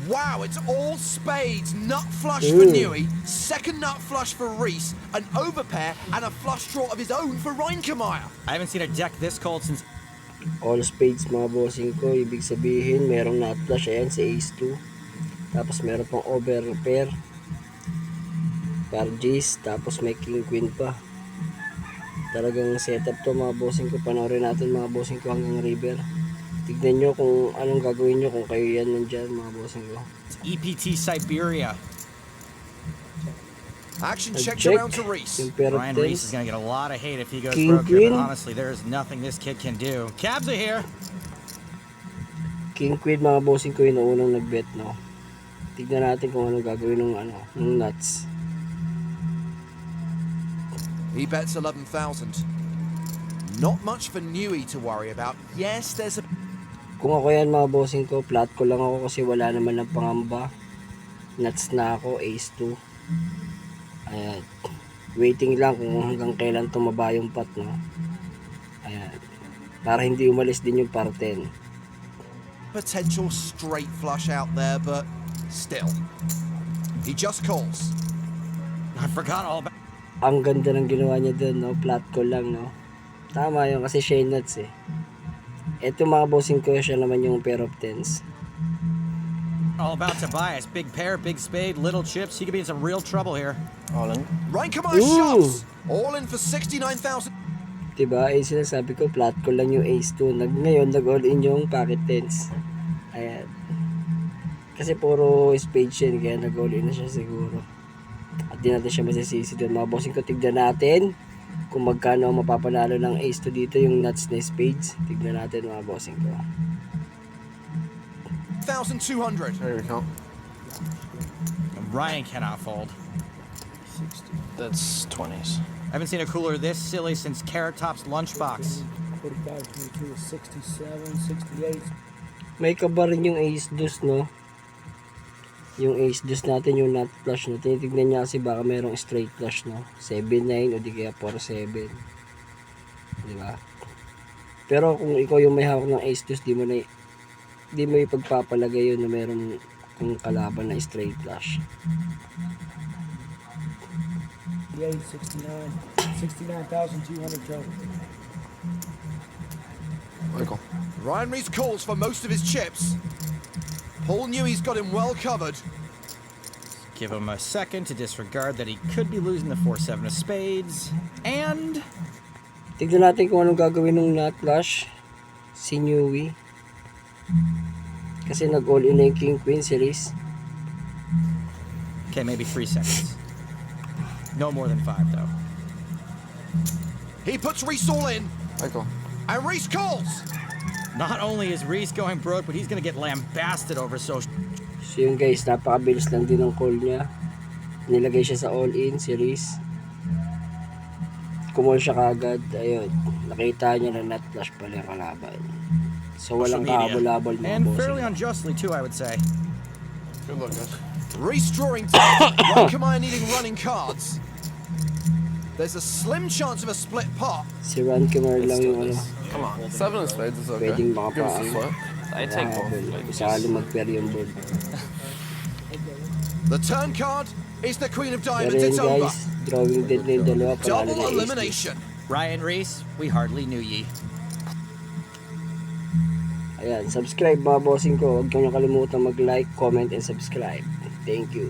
Wow, it's all spades. Nut flush for Newey, second nut flush for Reese, an overpair, and a flush draw of his own for Reinkemeyer. I haven't seen a deck this cold since... All spades mga bossing ko. Ibig sabihin, merong nut flush. Ayan, si ace 2. Tapos meron pang overpair. Pargis. Tapos may king queen pa. Talagang setup to mga bossing ko. Panoorin natin mga bossing ko hanggang river. Tignan nyo kung anong gagawin nyo kung kayo yan nandyan mga bossing ko. EPT Siberia. Action checked Check. around to Reese. Yung pair of Ryan Reese is tens. going to get a lot of hate if he goes King broke here, queen. but honestly, there is nothing this kid can do. Cabs are here. King queen mga bossing ko yung unang nagbet, no. Tignan natin kung anong gagawin ng nuts. He bets 11,000. Not much for Newey to worry about. Yes, there's a... Kung ako yan mga bossing ko, flat ko lang ako kasi wala naman ng pangamba. Nuts na ako, ace 2. Ayan. Waiting lang kung hanggang kailan tumaba yung pot, no. Ayan. Para hindi umalis din yung par 10. potential straight flush out there, but still. He just calls. I forgot all about... Ang ganda ng ginawa niya dun, no. Flat ko lang, no. Tama yun kasi siya yung nuts, eh. Ito mga bossing ko, siya naman yung pair of tens. All about Tobias. Big pair, big spade, little chips. He could be in some real trouble here. All in. Reinkemeyer shoves. All in for 69,000. Diba, eh sinasabi ko, flat ko lang yung ace 2. Ngayon, nag-all in yung pocket tens. Ayan. Kasi puro spade siya, kaya nag-all in na siya siguro. At di natin siya masisisi doon. Mga bossing ko, tignan natin kung magkano ang mapapanalo ng ace 2 dito, yung nuts na spades. Tignan natin mga bossing ko. 1,200. There we go. Ryan cannot fold. That's 20s. I haven't seen a cooler this silly since Carrot Top's lunchbox. 45, 22 is 67, 68. May kaba rin yung ace dos, no? Yung ace dos natin, yung nut flush na. Tinitignan niya kasi baka merong straight flush, no? 7-9 o di kaya 4-7. Diba? Pero kung ikaw yung may hawak ng ace dos, di mo ipagpapalagay yun na meron kung kalaban na straight flush. 68, 69, 69,200 total. Michael. Ryan Reese calls for most of his chips. Paul Newey's got him well covered. Give him a second to disregard that he could be losing the 4-7 of spades. And... Tignan natin kung anong gagawin ng nut flush si Newey. Kasi nag-all in na yung king queen series. Okay, maybe 3 seconds. No more than 5, though. He puts Reese all in, Michael. and Reese calls. Not only is Reese going broke, but he's going to get lambasted over social... So yun guys, napakabilis lang din ng call niya. Nilagay siya sa all-in series. Kumol siya kagad. Ayun, nakita niya na nut flush pala yung kalaban. So walang kahabol-habol mga And fairly bossing. unjustly, too, I would say. Good luck, guys. Reese drawing tight. Reinkemeyer needing running cards. There's a slim chance of a split pot. Si Reinkemeyer lang yung ano, Come on. 7 of spades is okay. pwedeng Give us a makapaang flip. I take both. kahabol. Isali mag-pair yung board. The turn card is the Queen of Pero Diamonds. yun It's over. guys, drawing dead na yung dalawa. Panalo Double na ace. elimination. Ryan Reese, we hardly knew ye. Ayan, subscribe mga bossing ko. Huwag nyo kalimutan mag-like, comment, and subscribe. Thank you.